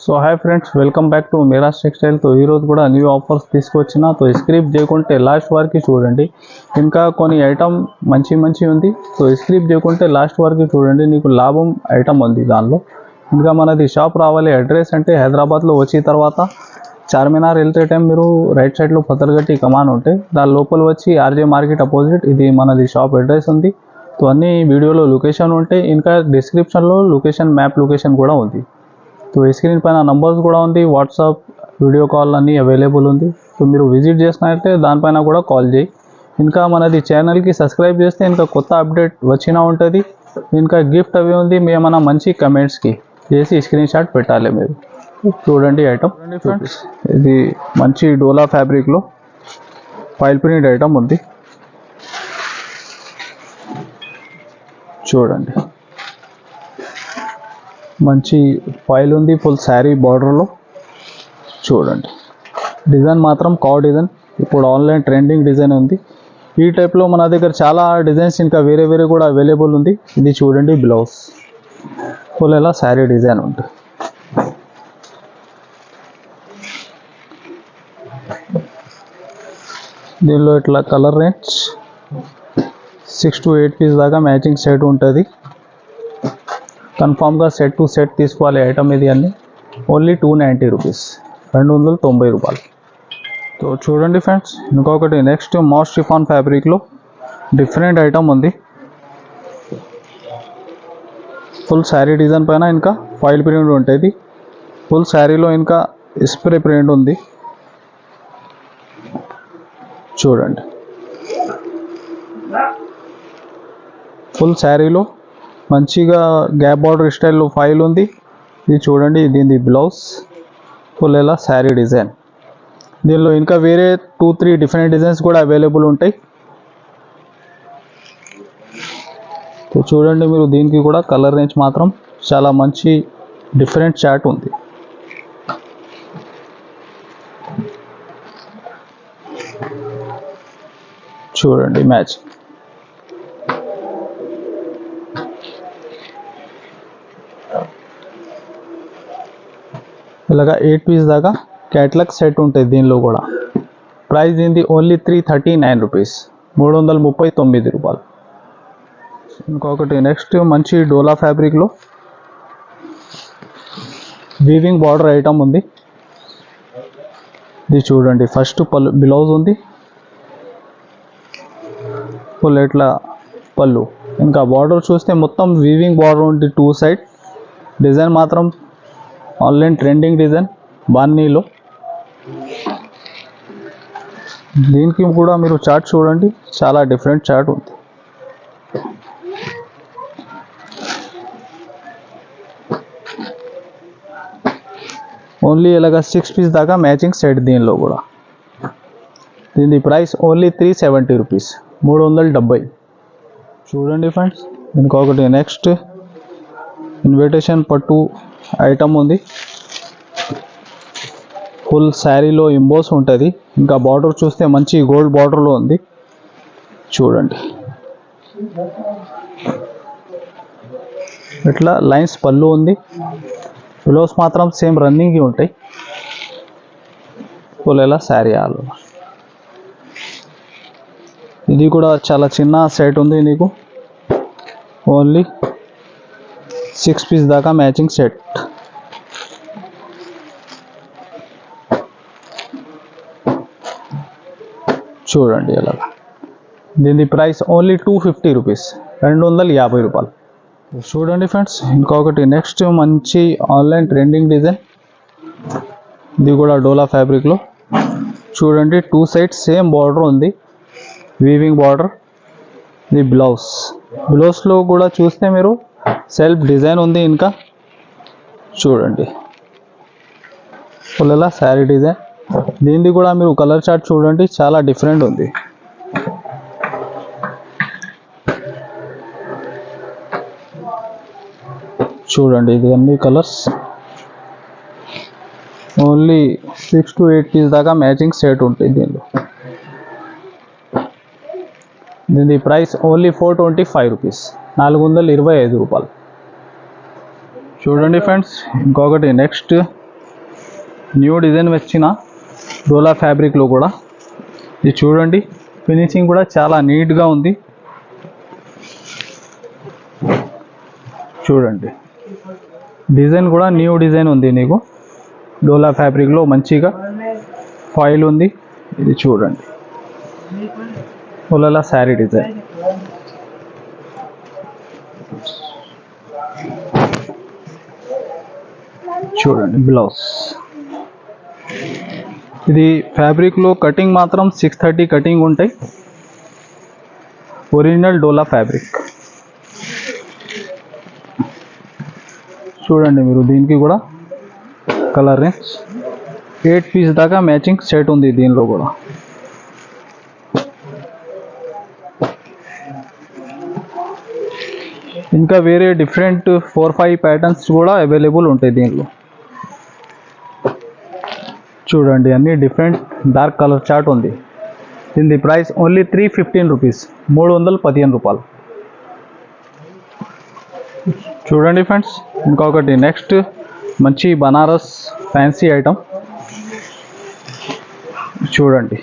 So hi friends, welcome back to Miraj textile. తో ఈరోజు కూడా న్యూ ఆఫర్స్ తీసుకొచ్చిన. తో స్క్రిప్ట్ చేయకుంటే లాస్ట్ వరకు చూడండి. ఇంకా కొన్ని ఐటమ్ మంచి ఉంది. సో స్క్రిప్ట్ చేయకుంటే లాస్ట్ వరకు చూడండి, నీకు లాభం ఐటమ్ ఉంది దానిలో. ఇంకా మనది షాప్ రావాలి. అడ్రస్ అంటే హైదరాబాద్లో వచ్చిన తర్వాత చార్మినార్ వెళ్తే టైం మీరు రైట్ సైడ్లో పతర్గట్టి కమాన్ ఉంటే దాని లోపల వచ్చి ఆర్జే మార్కెట్ అపోజిట్ ఇది మనది షాప్ అడ్రస్ ఉంది. సో అన్ని వీడియోలో లొకేషన్ ఉంటాయి. ఇంకా డిస్క్రిప్షన్లో లొకేషన్ మ్యాప్ లొకేషన్ కూడా ఉంది. तो स्क्रीन पैन नंबर्स కూడా ఉంది, వాట్సాప్ వీడియో కాల్ అన్నీ అవైలబుల్ ఉంది. సో మీరు విజిట్ చేసినట్లయితే దానిపైన కూడా కాల్ చేయి. ఇంకా మనది ఛానల్కి సబ్స్క్రైబ్ చేస్తే ఇంకా కొత్త అప్డేట్ వచ్చినా ఉంటుంది. ఇంకా గిఫ్ట్ అవి ఉంది, ఏమైనా మంచి కమెంట్స్కి చేసి స్క్రీన్ షాట్ పెట్టాలి మీరు. చూడండి ఐటమ్ ఫ్రెండ్స్, ఇది మంచి డోలా ఫ్యాబ్రిక్లో ఫైల్ ప్రింట్ ఐటమ్ ఉంది. చూడండి మంచి ఫైల్ ఉంది, ఫుల్ శారీ బార్డర్లో. చూడండి డిజైన్ మాత్రం కౌ డిజైన్, ఇప్పుడు ఆన్లైన్ ట్రెండింగ్ డిజైన్ ఉంది. ఈ టైప్లో మన దగ్గర చాలా డిజైన్స్ ఇంకా వేరే కూడా అవైలబుల్ ఉంది. ఇది చూడండి బ్లౌజ్ ఫుల్ ఎలా శారీ డిజైన్ ఉంటుంది. దీనిలో ఇట్లా కలర్ రేంజ్ 6 to 8 పీస్ దాకా మ్యాచింగ్ సెట్ ఉంటుంది. కన్ఫామ్గా సెట్ టు సెట్ తీసుకోవాలి ఐటమ్. ఇది అన్ని ఓన్లీ 290 రూపీస్, 290 రూపాయలు. సో చూడండి ఫ్రెండ్స్, ఇంకొకటి నెక్స్ట్ మాస్ షిఫాన్ ఫ్యాబ్రిక్లో డిఫరెంట్ ఐటమ్ ఉంది. ఫుల్ శారీ డిజైన్ పైన ఇంకా ఫైల్ ప్రింట్ ఉంటుంది. ఫుల్ శారీలో ఇంకా స్ప్రే ప్రింట్ ఉంది. చూడండి ఫుల్ శారీలో మంచిగా గ్యాప్ బార్డర్ స్టైల్లో ఫైల్ ఉంది. ఇది చూడండి, దీని బ్లౌజ్ ఫుల్ ఎలా శారీ డిజైన్. దీనిలో ఇంకా వేరే 2-3 డిఫరెంట్ డిజైన్స్ కూడా అవైలబుల్ ఉంటాయి. సో చూడండి మీరు, దీనికి కూడా కలర్ రేంజ్ మాత్రం చాలా మంచి డిఫరెంట్ చార్ట్ ఉంది. చూడండి మ్యాచ్ ఇలాగా 8 పీస్ దాకా క్యాట్లాగ్ సెట్ ఉంటుంది. దీనిలో కూడా ప్రైస్ దీనిది ఓన్లీ 339 రూపీస్, 339 రూపాయలు. ఇంకొకటి నెక్స్ట్ మంచి డోలా ఫ్యాబ్రిక్లో వీవింగ్ బార్డర్ ఐటమ్ ఉంది. ఇది చూడండి, ఫస్ట్ బ్లౌజ్ ఉంది ఫుల్ ఎట్లా పళ్ళు. ఇంకా బార్డర్ చూస్తే మొత్తం వీవింగ్ బార్డర్ ఉంది 2 సైడ్. డిజైన్ మాత్రం ఆన్లైన్ ట్రెండింగ్ డిజైన్ బాన్నీలో. దీనికి కూడా మీరు చార్ట్ చూడండి, చాలా డిఫరెంట్ చార్ట్ ఉంది. ఓన్లీ ఇలాగా 6 పీస్ దాకా మ్యాచింగ్ సెట్. దీనిలో కూడా దీని ప్రైస్ ఓన్లీ 370 రూపీస్, 370. చూడండి ఫ్రెండ్స్, ఇంకొకటి నెక్స్ట్ ఇన్విటేషన్ పట్టు ఐటమ్ ఉంది. ఫుల్ శారీలో ఎంబోస్ ఉంటుంది. ఇంకా బార్డర్ చూస్తే మంచి గోల్డ్ బార్డర్లో ఉంది. చూడండి ఇట్లా లైన్స్ పళ్ళు ఉంది. బ్లౌజ్ మాత్రం సేమ్ రన్నింగ్ ఉంటాయి. ఫుల్ ఎలా శారీ ఆల్. ఇది కూడా చాలా చిన్న సెట్ ఉంది. నీకు ఓన్లీ 6 పీస్ దాకా మ్యాచింగ్ సెట్. చూడండి ఎలా. దీని ప్రైస్ ఓన్లీ 250 రూపీస్, 250 రూపాయలు. చూడండి ఫ్రెండ్స్, ఇంకొకటి నెక్స్ట్ మంచి ఆన్లైన్ ట్రెండింగ్ డిజైన్. ఇది కూడా డోలా ఫ్యాబ్రిక్లో. చూడండి 2 సైడ్స్ సేమ్ బార్డర్ ఉంది, వీవింగ్ బార్డర్. ఇది బ్లౌజ్లో కూడా చూస్తే మీరు సెల్ఫ్ డిజైన్ ఉంది. ఇంకా చూడండి ఫుల్ ఎలా శారీ డిజైన్. దీనిది కూడా మీరు కలర్ చార్ట్ చూడండి, చాలా డిఫరెంట్ ఉంది. చూడండి ఇది అన్ని కలర్స్. ఓన్లీ 6 to 8 పీస్ దాకా మ్యాచింగ్ సెట్ ఉంటుంది దీనిలో. దీని ప్రైస్ ఓన్లీ 425 రూపీస్, 425 రూపాయలు. చూడండి ఫ్రెండ్స్, ఇంకొకటి నెక్స్ట్ న్యూ డిజైన్ వచ్చిన డోలా ఫ్యాబ్రిక్లో కూడా. ఇది చూడండి, ఫినిషింగ్ కూడా చాలా నీట్గా ఉంది. చూడండి, డిజైన్ కూడా న్యూ డిజైన్ ఉంది. నీకు డోలా ఫ్యాబ్రిక్లో మంచిగా ఫాయిల్ ఉంది. ఇది చూడండి, ఉలలా శారీ డిజైన్. చూడండి బ్లౌజ్. ఇది ఫ్యాబ్రిక్లో కటింగ్ మాత్రం 630 కటింగ్ ఉంటాయి. ఒరిజినల్ డోలా ఫ్యాబ్రిక్. చూడండి మీరు, దీనికి కూడా కలర్ రేంజ్ 8 పీస్ దాకా మ్యాచింగ్ సెట్ ఉంది దీనిలో కూడా. ఇంకా వేరే డిఫరెంట్ 4-5 ప్యాటర్న్స్ కూడా అవైలబుల్ ఉంటాయి దీనిలో. చూడండి, అన్ని డిఫరెంట్ డార్క్ కలర్ చార్ట్ ఉంది. దీని ప్రైస్ ఓన్లీ 315 రూపీస్, 315 రూపాయలు. చూడండి ఫ్రెండ్స్, ఇంకొకటి నెక్స్ట్ మంచి బనారస్ ఫ్యాన్సీ ఐటమ్. చూడండి,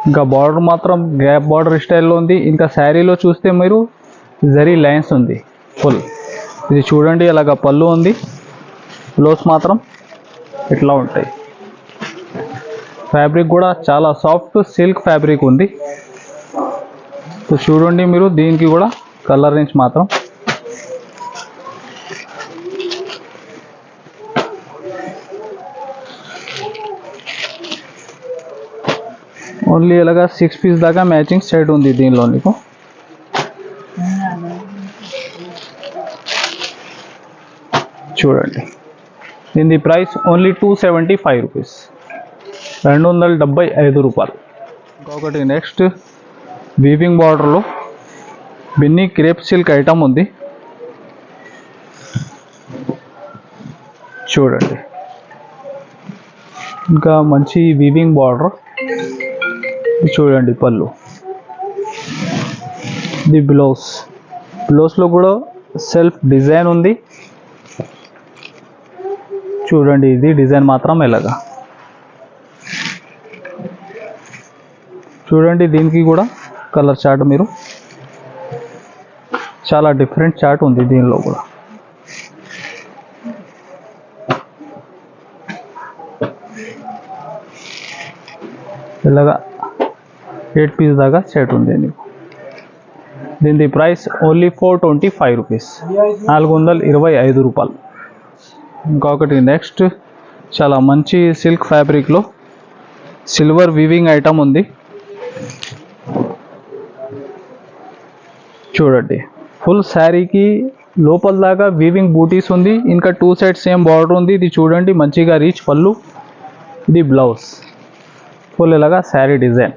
ఇంకా బార్డర్ మాత్రం గ్యాప్ బార్డర్ స్టైల్లో ఉంది. ఇంకా శారీలో చూస్తే మీరు జరీ లైన్స్ ఉంది ఫుల్. ఇది చూడండి, అలాగా పళ్ళు ఉంది. బ్లౌజ్ మాత్రం ఇట్లా ఉంటాయి. ఫ్యాబ్రిక్ కూడా చాలా సాఫ్ట్ సిల్క్ ఫ్యాబ్రిక్ ఉంది. సో చూడండి మీరు, దీనికి కూడా కలర్ రేంజ్ మాత్రం ఓన్లీ ఇలాగా 6 పీస్ దాకా మ్యాచింగ్ సెట్ ఉంది దీనిలో నీకు. చూడండి, దీని ప్రైస్ ఓన్లీ 275 రూపీస్, 275 రూపాయలు. ఇంకొకటి నెక్స్ట్ వీవింగ్ బార్డర్లో బిన్నీ క్రేప్ సిల్క్ ఐటమ్ ఉంది. చూడండి, ఇంకా మంచి వీవింగ్ బార్డర్. చూడండి పళ్ళు. ఇది బ్లౌజ్. బ్లౌజ్లో కూడా సెల్ఫ్ డిజైన్ ఉంది. చూడండి, ఇది డిజైన్ మాత్రం ఎలాగా. చూడండి, దీనికి కూడా కలర్ చార్ట్ మీరు చాలా డిఫరెంట్ చార్ట్ ఉంది దీనిలో కూడా. ఇలాగా 8 పీస్ దాకా సెట్ ఉంది నీకు. దీని ప్రైస్ ఓన్లీ 425 రూపీస్, 425 రూపాయలు. ఇంకొకటి నెక్స్ట్ చాలా మంచి సిల్క్ ఫ్యాబ్రిక్లో సిల్వర్ వీవింగ్ ఐటమ్ ఉంది. చూడండి, ఫుల్ శారీకి లోపల దాకా వీవింగ్ బూటీస్ ఉంది. ఇంకా 2 సైడ్స్ సేమ్ బార్డర్ ఉంది. ఇది చూడండి, మంచిగా రీచ్ పళ్ళు. ఇది బ్లౌజ్ ఫుల్ ఇలాగా శారీ డిజైన్.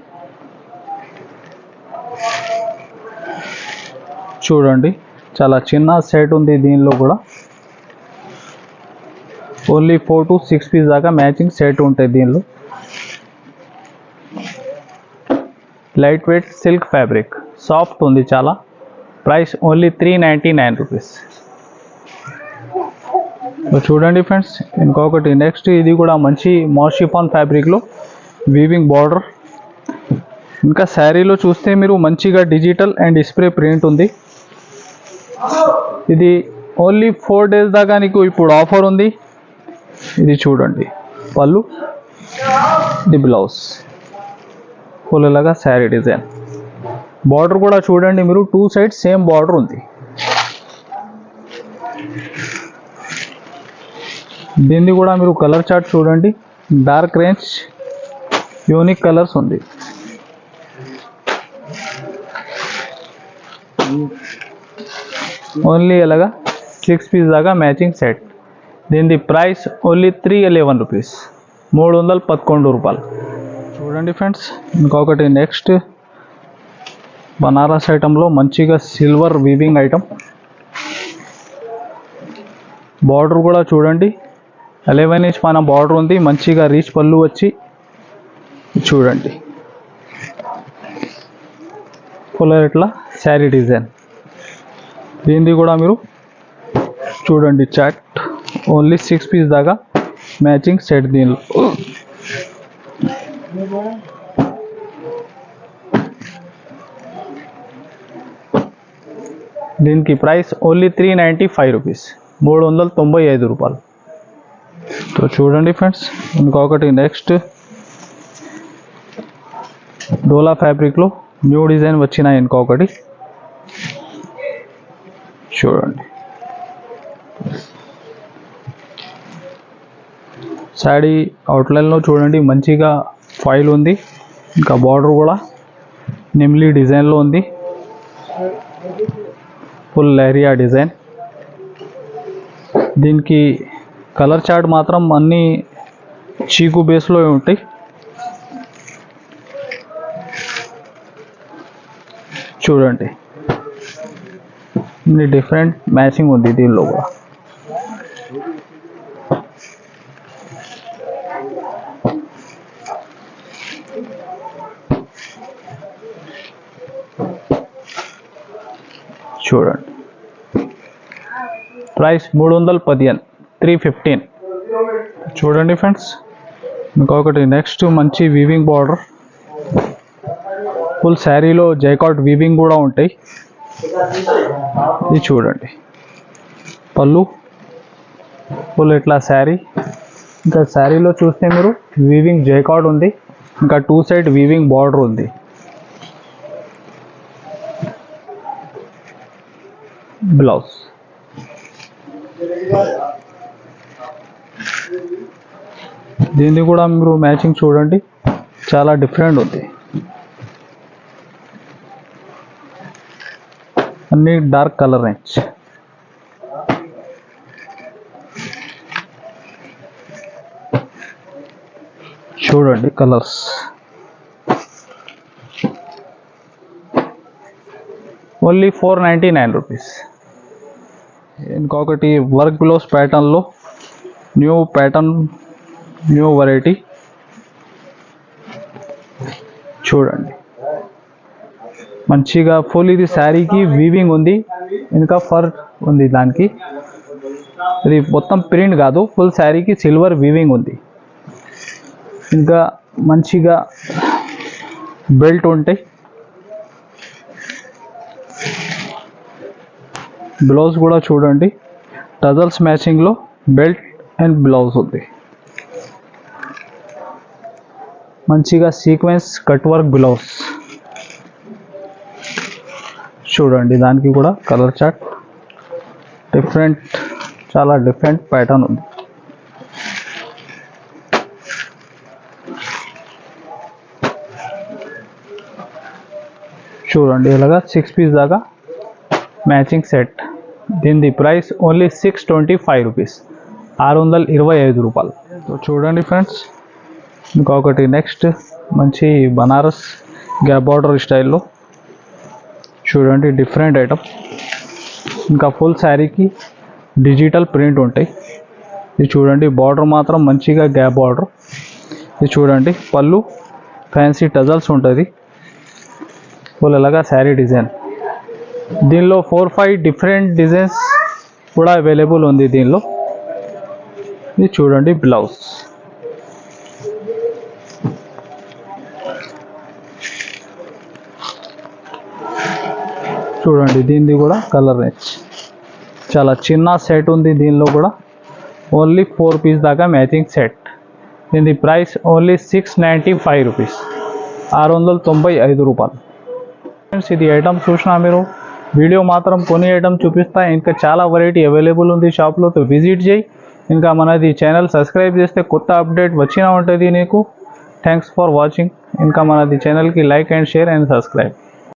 చూడండి, చాలా చిన్న సెట్ ఉంది దీనిలో కూడా. ఓన్లీ 4 to 6 పీస్ దాకా మ్యాచింగ్ సెట్ ఉంటాయి దీనిలో. Light weight silk fabric, soft ఉంది చాలా. Price only 399 rupees. చూడండి ఫ్రెండ్స్, ఇంకొకటి నెక్స్ట్ ఇది కూడా మంచి మోషిఫాన్ ఫ్యాబ్రిక్లో వీవింగ్ బార్డర్. ఇంకా శారీలో చూస్తే మీరు మంచిగా డిజిటల్ అండ్ స్ప్రే ప్రింట్ ఉంది. ఇది ఓన్లీ 4 days దాకా నీకు ఇప్పుడు ఆఫర్ ఉంది. ఇది చూడండి పళ్ళు, ఇది బ్లౌజ్ ఫుల్ ఇలాగా శారీ డిజైన్. బార్డర్ కూడా చూడండి మీరు, 2 సైడ్స్ సేమ్ బార్డర్ ఉంది. దీన్ని కూడా మీరు కలర్ చార్ట్ చూడండి, డార్క్ రేంజ్ యూనిక్ కలర్స్ ఉంది. ఓన్లీ ఇలాగా 6 పీస్ దాకా మ్యాచింగ్ సెట్. దీని ప్రైస్ ఓన్లీ 311 రూపీస్, 311 రూపాయలు. చూడండి ఫ్రెండ్స్, ఇంకొకటి నెక్స్ట్ బనారస్ ఐటెంలో మంచిగా సిల్వర్ వీవింగ్ ఐటమ్. బార్డర్ కూడా చూడండి, 11 ఇంచ్ మన బార్డర్ ఉంది. మంచిగా రీచ్ పళ్ళు వచ్చి చూడండి ఫుల్ ఇట్లా శారీ డిజైన్. దీనిది కూడా మీరు చూడండి చాట్ ఓన్లీ 6 పీస్ దాకా మ్యాచింగ్ సెట్ దీనిలో. దీనికి ప్రైస్ ఓన్లీ 395 రూపీస్, 395 రూపాయలు. సో చూడండి ఫ్రెండ్స్, ఇంకొకటి నెక్స్ట్ డోలా ఫ్యాబ్రిక్లో న్యూ డిజైన్ వచ్చినాయి. ఇంకొకటి చూడండి, శాడీ అవుట్లైన్లో చూడండి మంచిగా ఫైల్ ఉంది. ఇంకా బార్డర్ కూడా నిమ్లీ డిజైన్లో ఉంది, ఫుల్ లేరియా డిజైన్. దీనికి కలర్ చార్ట్ మాత్రం అన్నీ చీకు బేస్లో ఉంటాయి. చూడండి ఇది డిఫరెంట్ మ్యాచింగ్ ఉంది దీనిలో కూడా. చూడండి ప్రైస్ 315, 315. చూడండి ఫ్రెండ్స్, ఇంకొకటి నెక్స్ట్ మంచి వీవింగ్ బార్డర్, ఫుల్ శారీలో జైకాట్ వీవింగ్ కూడా ఉంటాయి. ఇది చూడండి పళ్ళు ఫుల్ ఇట్లా శారీ. ఇంకా శారీలో చూస్తే మీరు వీవింగ్ జైకాట్ ఉంది, ఇంకా 2 సైడ్ వీవింగ్ బార్డర్ ఉంది. బ్లౌజ్ దీన్ని కూడా మీరు మ్యాచింగ్ చూడండి, చాలా డిఫరెంట్ ఉంది. అన్ని డార్క్ కలర్ రేంజ్. చూడండి కలర్స్, ఓన్లీ 499 రూపీస్. ఇంకొకటి వర్క్ బ్లౌజ్ ప్యాటర్న్లో న్యూ ప్యాటర్న్, న్యూ వెరైటీ. చూడండి మంచిగా ఫుల్ ఇది శారీకి వీవింగ్ ఉంది, ఇంకా ఫర్ ఉంది దానికి. ఇది మొత్తం ప్రింట్ కాదు, ఫుల్ శారీకి సిల్వర్ వీవింగ్ ఉంది. ఇంకా మంచిగా బెల్ట్ ఉంటాయి. బ్లౌజ్ కూడా చూడండి టజల్స్ మ్యాచింగ్లో బెల్ట్ అండ్ బ్లౌజ్ ఉంది. మంచిగా సీక్వెన్స్ కట్ వర్క్ బ్లౌజ్. చూడండి దానికి కూడా కలర్ చార్ట్ డిఫరెంట్, చాలా డిఫరెంట్ ప్యాటర్న్ ఉంది. చూడండి ఇలాగా 6 పీస్ దాకా మ్యాచింగ్ సెట్. దీని ప్రైస్ ఓన్లీ 625 రూపీస్, 625 రూపాయలు. సో చూడండి ఫ్రెండ్స్, ఇంకొకటి నెక్స్ట్ మంచి బనారస్ గ్యాప్ బార్డర్ స్టైల్లో. చూడండి డిఫరెంట్ ఐటమ్, ఇంకా ఫుల్ శారీకి డిజిటల్ ప్రింట్ ఉంటాయి. ఇది చూడండి బార్డర్ మాత్రం మంచిగా గ్యాప్ బార్డర్. ఇది చూడండి పళ్ళు ఫ్యాన్సీ టజల్స్ ఉంటుంది, ఫుల్ అలాగా శారీ డిజైన్. దీనిలో 4-5 డిఫరెంట్ డిజైన్స్ కూడా అవైలబుల్ ఉంది దీనిలో. ఇది చూడండి బ్లౌజ్. చూడండి దీనిది కూడా కలర్ రేంజ్ చాలా చిన్న సెట్ ఉంది. దీనిలో కూడా ఓన్లీ 4 పీస్ దాకా మ్యాచింగ్ సెట్. దీని ప్రైస్ ఓన్లీ 695 రూపీస్, 695 రూపాయలు. ఫ్రెండ్స్ ఇది ఐటమ్ చూసినా మీరు, వీడియో మాత్రం కొన్ని ఐటమ్ చూపిస్తా, ఇంకా చాలా వెరైటీ అవైలబుల్ ఉంది షాప్లో. తో విజిట్ చేయి. ఇంకా మనది ఛానల్ సబ్స్క్రైబ్ చేస్తే కొత్త అప్డేట్ వచ్చినా ఉంటుంది నీకు. Thanks for watching. ఇంకా మనది ఛానల్కి like and share and subscribe.